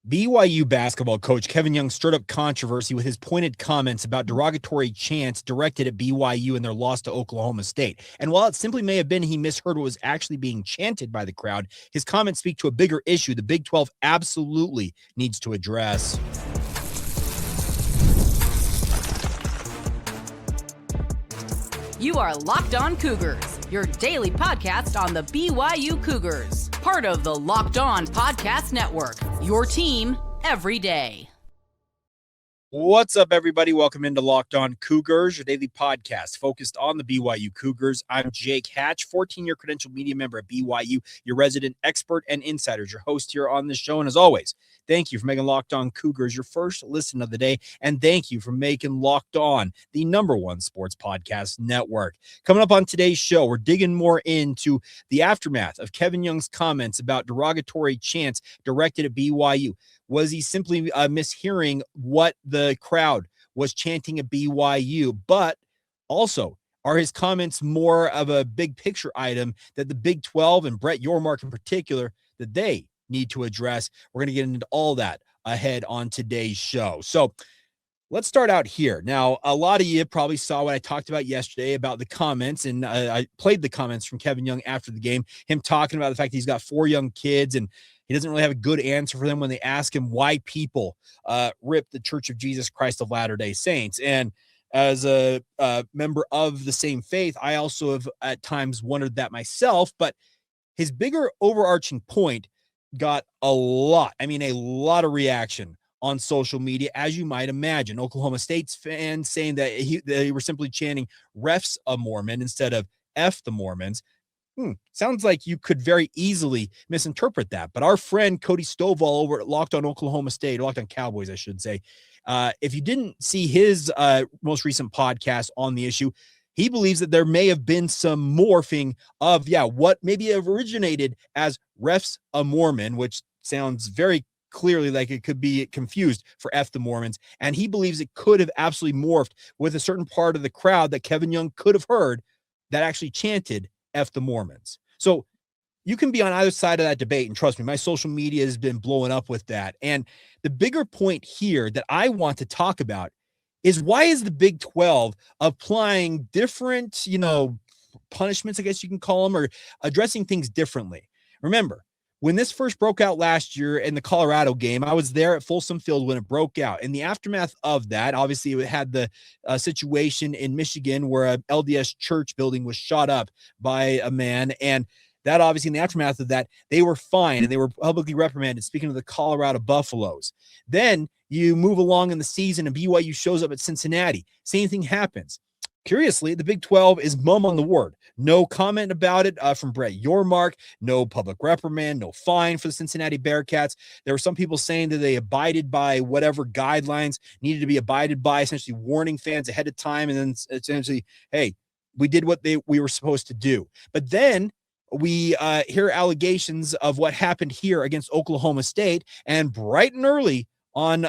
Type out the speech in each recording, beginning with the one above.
BYU basketball coach Kevin Young stirred up controversy with his pointed comments about derogatory chants directed at BYU in their loss to Oklahoma State. And while it simply may have been he misheard what was actually being chanted by the crowd, his comments speak to a bigger issue the Big 12 absolutely needs to address. You are Locked On Cougars, your daily podcast on the BYU Cougars, part of the Locked On Podcast Network, your team every day. What's up, everybody? Welcome into Locked On Cougars, your daily podcast focused on the BYU Cougars. I'm Jake Hatch, 14-year credentialed media member at BYU, your resident expert and insider, your host here on this show. And as always, thank you for making Locked On Cougars your first listen of the day, and thank you for making Locked On the #1 sports podcast network. Coming up on today's show, we're digging more into the aftermath of Kevin Young's comments about derogatory chants directed at BYU. Was he simply mishearing what the crowd was chanting at BYU? But also, are his comments more of a big picture item that the Big 12 and Brett Yormark in particular, that they need to address? We're going to get into all that ahead on today's show. So let's start out here. Now, a lot of you probably saw what I talked about yesterday about the comments, and I played the comments from Kevin Young after the game, him talking about the fact that he's got 4 young kids and he doesn't really have a good answer for them when they ask him why people rip the Church of Jesus Christ of Latter-day Saints. And as a member of the same faith, I also have at times wondered that myself, but his bigger overarching point got a lot of reaction on social media, as you might imagine. Oklahoma State's fans saying that they were simply chanting "refs a Mormon" instead of "F the Mormons." Sounds like you could very easily misinterpret that. But our friend Cody Stovall over at Locked On Oklahoma State, or Locked On Cowboys, I should say, if you didn't see his most recent podcast on the issue, he believes that there may have been some morphing of, what maybe originated as "refs a Mormon," which sounds very clearly like it could be confused for "F the Mormons." And he believes it could have absolutely morphed with a certain part of the crowd that Kevin Young could have heard that actually chanted "F the Mormons." So you can be on either side of that debate. And trust me, my social media has been blowing up with that. And the bigger point here that I want to talk about is, why is the Big 12 applying different, punishments, I guess you can call them, or addressing things differently? Remember, when this first broke out last year in the Colorado game, I was there at Folsom Field when it broke out. In the aftermath of that, obviously, it had the situation in Michigan where a LDS church building was shot up by a man. And that, obviously, in the aftermath of that, they were fined and they were publicly reprimanded, speaking of the Colorado Buffaloes. Then you move along in the season and BYU shows up at Cincinnati. Same thing happens. Curiously, the Big 12 is mum on the word. No comment about it from Brett Yormark, no public reprimand, no fine for the Cincinnati Bearcats. There were some people saying that they abided by whatever guidelines needed to be abided by, essentially warning fans ahead of time, and then essentially, hey, we did what we were supposed to do. But then we hear allegations of what happened here against Oklahoma State, and bright and early on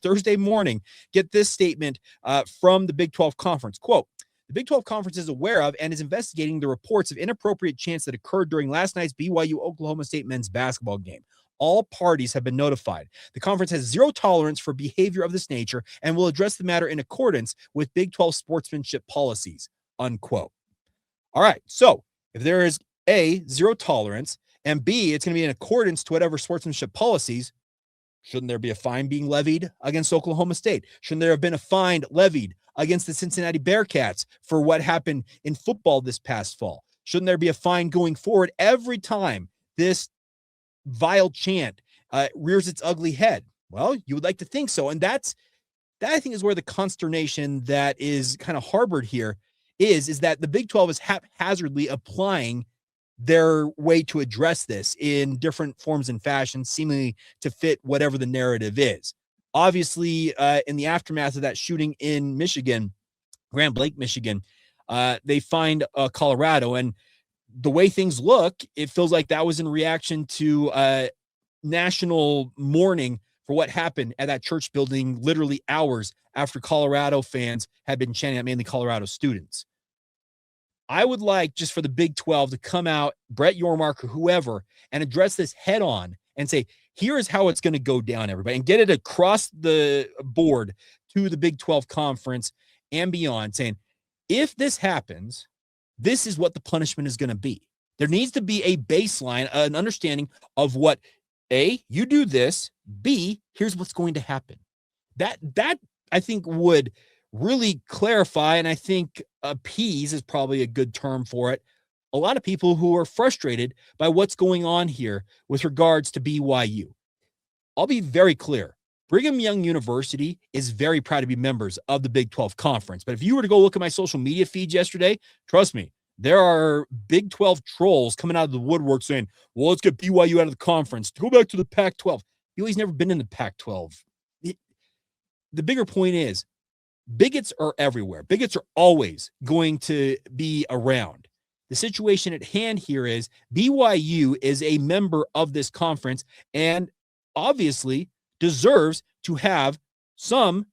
Thursday morning, get this statement from the Big 12 Conference. Quote, "The Big 12 Conference is aware of and is investigating the reports of inappropriate chants that occurred during last night's BYU-Oklahoma State men's basketball game. All parties have been notified. The conference has zero tolerance for behavior of this nature and will address the matter in accordance with Big 12 sportsmanship policies," unquote. All right, so if there is A, zero tolerance, and B, it's going to be in accordance to whatever sportsmanship policies, shouldn't there be a fine being levied against Oklahoma State? Shouldn't there have been a fine levied against the Cincinnati Bearcats for what happened in football this past fall? Shouldn't there be a fine going forward every time this vile chant rears its ugly head? Well, you would like to think so. And that I think is where the consternation that is kind of harbored here is that the Big 12 is haphazardly applying their way to address this in different forms and fashions, seemingly to fit whatever the narrative is. Obviously, in the aftermath of that shooting in Michigan, Grand Lake, Michigan, they fined Colorado. And the way things look, it feels like that was in reaction to national mourning for what happened at that church building literally hours after Colorado fans had been chanting at, mainly Colorado students. I would like, just for the Big 12, to come out, Brett Yormark or whoever, and address this head on and say, here is how it's going to go down, everybody, and get it across the board to the Big 12 conference and beyond, saying, if this happens, this is what the punishment is going to be. There needs to be a baseline, an understanding of what, A, you do this, B, here's what's going to happen. That I think would really clarify, and I think appease is probably a good term for it, a lot of people who are frustrated by what's going on here with regards to BYU. I'll be very clear. Brigham Young University is very proud to be members of the Big 12 Conference. But if you were to go look at my social media feeds yesterday, trust me, there are Big 12 trolls coming out of the woodwork saying, well, let's get BYU out of the conference. Go back to the Pac-12. BYU's never been in the Pac-12. The bigger point is, bigots are everywhere. Bigots are always going to be around. The situation at hand here is BYU is a member of this conference and obviously deserves to have some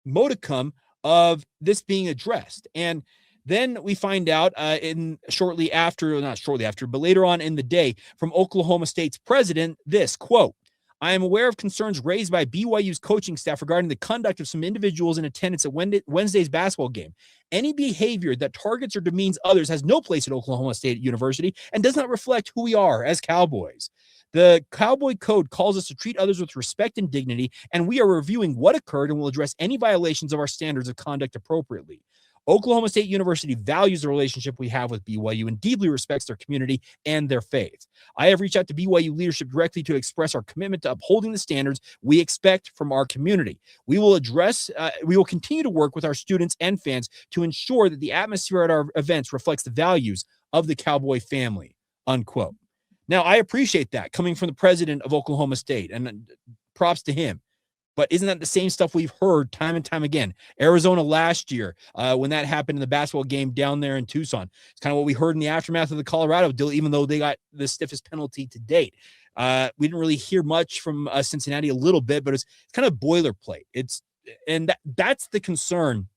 modicum of this being addressed. And then we find out not shortly after, but later on in the day from Oklahoma State's president, this quote, I am aware of concerns raised by BYU's coaching staff regarding the conduct of some individuals in attendance at Wednesday's basketball game. Any behavior that targets or demeans others has no place at Oklahoma State University and does not reflect who we are as Cowboys. The Cowboy Code calls us to treat others with respect and dignity, and we are reviewing what occurred and will address any violations of our standards of conduct appropriately. Oklahoma State University values the relationship we have with BYU and deeply respects their community and their faith. I have reached out to BYU leadership directly to express our commitment to upholding the standards we expect from our community. We will continue to work with our students and fans to ensure that the atmosphere at our events reflects the values of the Cowboy family, unquote. Now, I appreciate that coming from the president of Oklahoma State, and props to him. But isn't that the same stuff we've heard time and time again? Arizona last year, when that happened in the basketball game down there in Tucson, it's kind of what we heard in the aftermath of the Colorado deal, even though they got the stiffest penalty to date. We didn't really hear much from Cincinnati, a little bit, but it's kind of boilerplate. That's the concern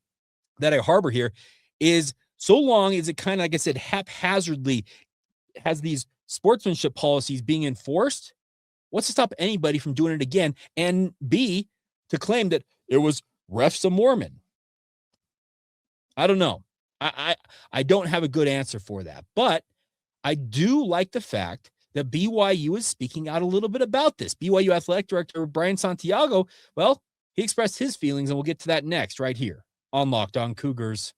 that I harbor here is so long as it kind of, like I said, haphazardly has these sportsmanship policies being enforced, what's to stop anybody from doing it again? And B, to claim that it was refs a Mormon. I don't know. I don't have a good answer for that. But I do like the fact that BYU is speaking out a little bit about this. BYU Athletic Director Brian Santiago, well, he expressed his feelings, and we'll get to that next right here on Locked On Cougars.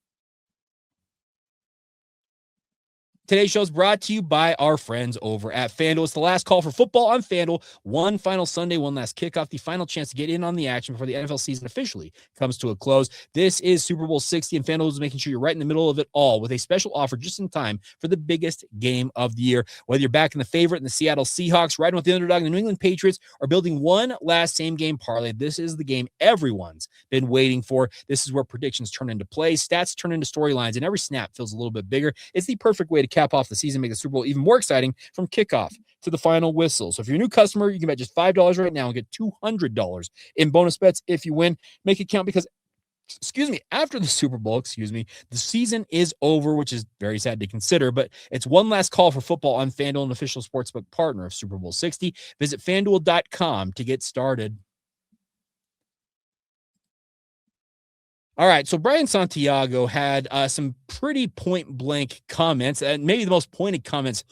Today's show is brought to you by our friends over at FanDuel. It's the last call for football on FanDuel. One final Sunday, one last kickoff, the final chance to get in on the action before the NFL season officially comes to a close. This is Super Bowl 60, and FanDuel is making sure you're right in the middle of it all with a special offer just in time for the biggest game of the year. Whether you're backing the favorite in the Seattle Seahawks, riding with the underdog in the New England Patriots, or building one last same-game parlay, this is the game everyone's been waiting for. This is where predictions turn into plays, stats turn into storylines, and every snap feels a little bit bigger. It's the perfect way to cap off the season, make the Super Bowl even more exciting from kickoff to the final whistle. So if you're a new customer, you can bet just $5 right now and get $200 in bonus bets if you win. Make it count because, after the Super Bowl, the season is over, which is very sad to consider, but it's one last call for football on FanDuel, an official sportsbook partner of Super Bowl 60. Visit FanDuel.com to get started. All right, so Brian Santiago had some pretty point-blank comments, and maybe the most pointed comments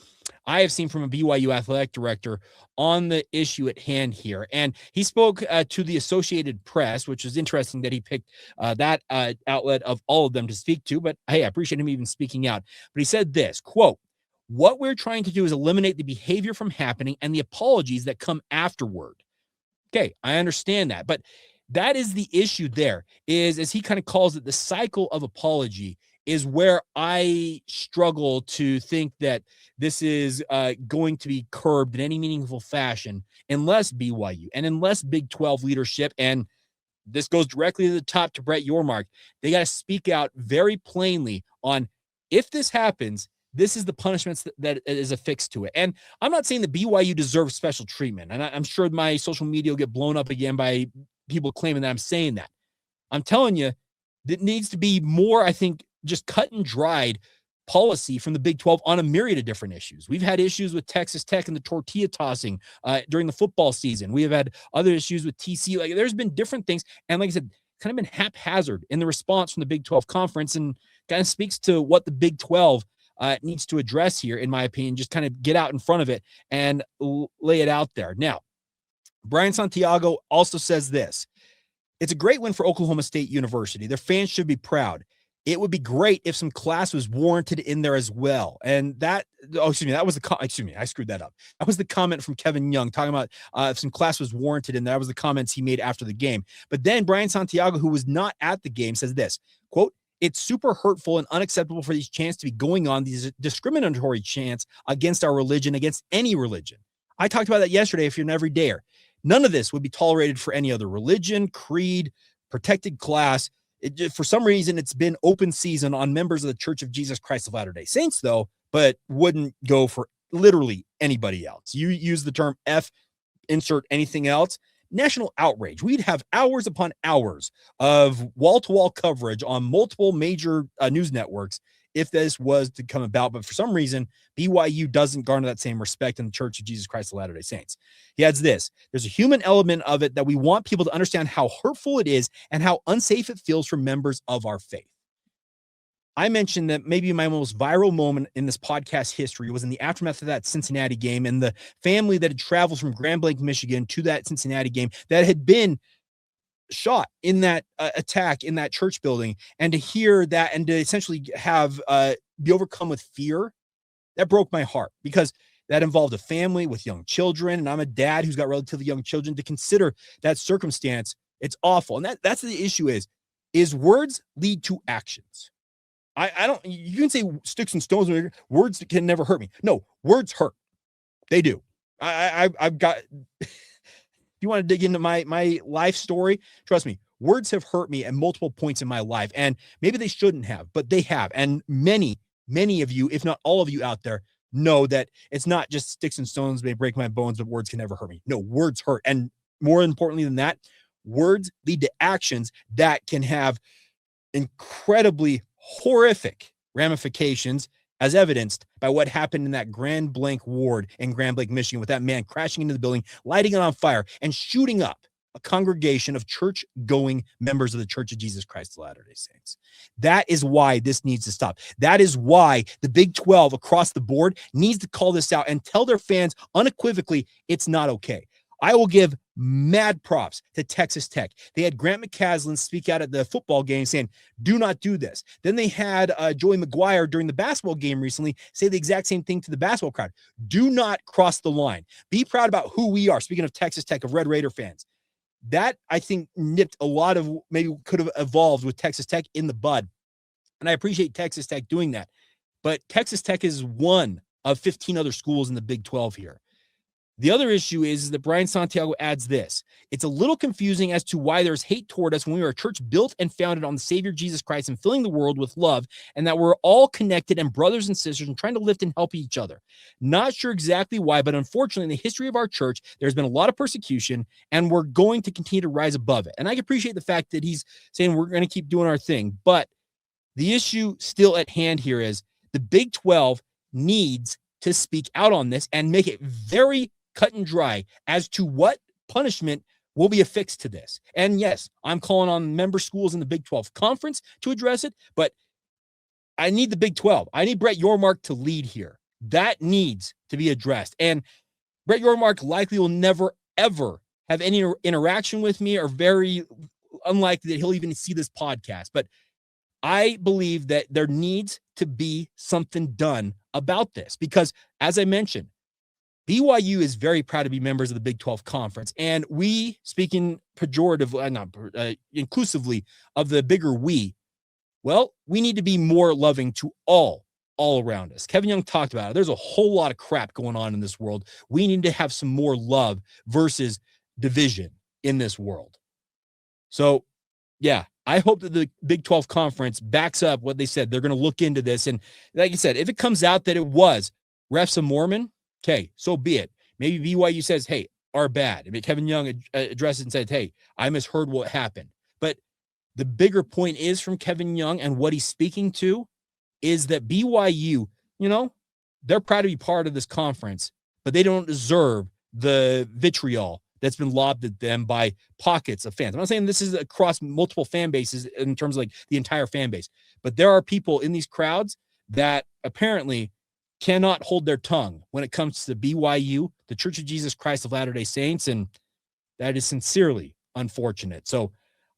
I have seen from a BYU athletic director on the issue at hand here. And he spoke to the Associated Press, which is interesting that he picked that outlet of all of them to speak to. But hey, I appreciate him even speaking out. But he said this, quote, what we're trying to do is eliminate the behavior from happening and the apologies that come afterward. Okay, I understand that. But that is the issue there, is, as he kind of calls it, the cycle of apology is where I struggle to think that this is going to be curbed in any meaningful fashion unless BYU and unless Big 12 leadership, and this goes directly to the top to Brett Yormark, they got to speak out very plainly on, if this happens, this is the punishments that is affixed to it. And I'm not saying that BYU deserves special treatment, and I'm sure my social media will get blown up again by people claiming that I'm saying that. I'm telling you, that needs to be more, I think, just cut and dried policy from the Big 12 on a myriad of different issues. We've had issues with Texas Tech and the tortilla tossing during the football season. We have had other issues with TC. Like, there's been different things. And like I said, kind of been haphazard in the response from the Big 12 conference, and kind of speaks to what the Big 12 needs to address here, in my opinion. Just kind of get out in front of it and lay it out there. Now, Brian Santiago also says this: it's a great win for Oklahoma State University. Their fans should be proud. It would be great if some class was warranted in there as well. And that, I screwed that up. That was the comment from Kevin Young talking about if some class was warranted in there. That was the comments he made after the game. But then Brian Santiago, who was not at the game, says this, quote, "It's super hurtful and unacceptable for these chants to be going on, these discriminatory chants against our religion, against any religion." I talked about that yesterday. If you're an everydayer, none of this would be tolerated for any other religion, creed, protected class. For some reason, it's been open season on members of the Church of Jesus Christ of Latter-day Saints, though, but wouldn't go for literally anybody else. You use the term F, insert anything else. National outrage. We'd have hours upon hours of wall-to-wall coverage on multiple major news networks if this was to come about. But for some reason, BYU doesn't garner that same respect in the Church of Jesus Christ of Latter-day Saints. He adds this: there's a human element of it that we want people to understand how hurtful it is and how unsafe it feels for members of our faith. I mentioned that maybe my most viral moment in this podcast history was in the aftermath of that Cincinnati game, and the family that had traveled from Grand Blanc, Michigan to that Cincinnati game that had been shot in that attack in that church building, and to hear that and to essentially have be overcome with fear, that broke my heart, because that involved a family with young children, and I'm a dad who's got relatively young children. To consider that circumstance, it's awful. And that's the issue is words lead to actions. I don't, you can say sticks and stones, words can never hurt me. No, words hurt. They do. I've got if you want to dig into my life story, trust me, words have hurt me at multiple points in my life, and maybe they shouldn't have, but they have. And many of you, if not all of you out there, know that it's not just sticks and stones may break my bones, but words can never hurt me. No, words hurt. And more importantly than that, words lead to actions that can have incredibly horrific ramifications, as evidenced by what happened in that Grand Blanc ward in Grand Blanc, Michigan, with that man crashing into the building, lighting it on fire, and shooting up a congregation of church-going members of the Church of Jesus Christ of Latter-day Saints. That is why this needs to stop. That is why the Big 12 across the board needs to call this out and tell their fans unequivocally it's not okay. I will give mad props to Texas Tech. They had Grant McCaslin speak out at the football game saying, do not do this. Then they had Joey McGuire during the basketball game recently say the exact same thing to the basketball crowd. Do not cross the line. Be proud about who we are. Speaking of Texas Tech, of Red Raider fans, that I think nipped a lot of, maybe could have evolved with Texas Tech in the bud. And I appreciate Texas Tech doing that. But Texas Tech is one of 15 other schools in the Big 12 here. The other issue is that Brian Santiago adds this: it's a little confusing as to why there's hate toward us when we are a church built and founded on the Savior Jesus Christ and filling the world with love, and that we're all connected and brothers and sisters and trying to lift and help each other. Not sure exactly why, but unfortunately in the history of our church, there's been a lot of persecution, and we're going to continue to rise above it. And I appreciate the fact that he's saying we're going to keep doing our thing, but the issue still at hand here is the Big 12 needs to speak out on this and make it very cut and dry as to what punishment will be affixed to this. And yes, I'm calling on member schools in the Big 12 conference to address it, but I need the Big 12. I need Brett Yormark to lead here. That needs to be addressed. And Brett Yormark likely will never, ever have any interaction with me, or very unlikely that he'll even see this podcast. But I believe that there needs to be something done about this, because as I mentioned, BYU is very proud to be members of the Big 12 conference. And we, speaking inclusively of the bigger we, well, we need to be more loving to all around us. Kevin Young talked about it. There's a whole lot of crap going on in this world. We need to have some more love versus division in this world. So, yeah, I hope that the Big 12 conference backs up what they said. They're going to look into this. And like I said, if it comes out that it was refs a Mormon, okay, so be it. Maybe BYU says, hey, our bad. I mean, Kevin Young addressed it and said, hey, I misheard what happened. But the bigger point is from Kevin Young and what he's speaking to is that BYU, they're proud to be part of this conference, but they don't deserve the vitriol that's been lobbed at them by pockets of fans. I'm not saying this is across multiple fan bases in terms of like the entire fan base, but there are people in these crowds that apparently cannot hold their tongue when it comes to BYU, the Church of Jesus Christ of Latter-day Saints, and that is sincerely unfortunate. So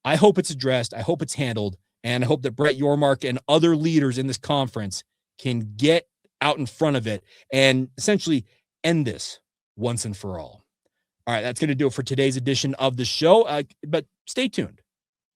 I hope it's addressed. I hope it's handled, and I hope that Brett Yormark and other leaders in this conference can get out in front of it and essentially end this once and for all. All right, that's going to do it for today's edition of the show, but stay tuned.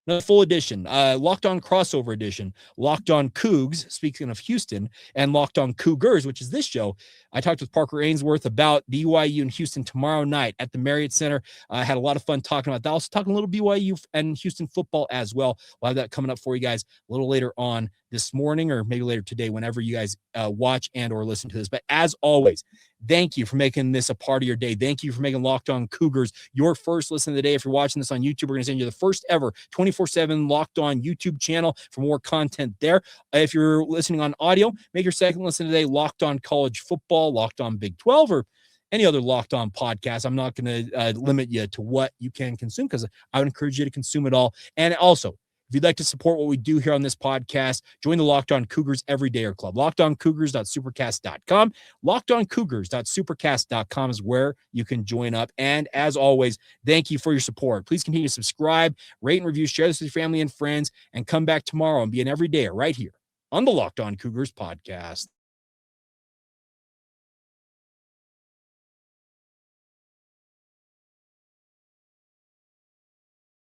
Another full edition, Locked On Crossover Edition, Locked On Cougs, speaking of Houston, and Locked On Cougars, which is this show. I talked with Parker Ainsworth about BYU and Houston tomorrow night at the Marriott Center. I had a lot of fun talking about that. Also talking a little BYU and Houston football as well. We'll have that coming up for you guys a little later on this morning, or maybe later today, whenever you guys watch and or listen to this. But as always, thank you for making this a part of your day. Thank you for making Locked On Cougars your first listen of the day. If you're watching this on YouTube, we're going to send you the first ever 24/7 Locked On YouTube channel for more content there. If you're listening on audio, make your second listen today Locked On College Football, Locked On Big 12, or any other Locked On podcast. I'm not going to limit you to what you can consume, because I would encourage you to consume it all. And also, if you'd like to support what we do here on this podcast, join the Locked On Cougars Everydayer Club. LockedOnCougars.supercast.com. LockedOnCougars.supercast.com is where you can join up. And as always, thank you for your support. Please continue to subscribe, rate and review, share this with your family and friends, and come back tomorrow and be an everydayer right here on the Locked On Cougars podcast.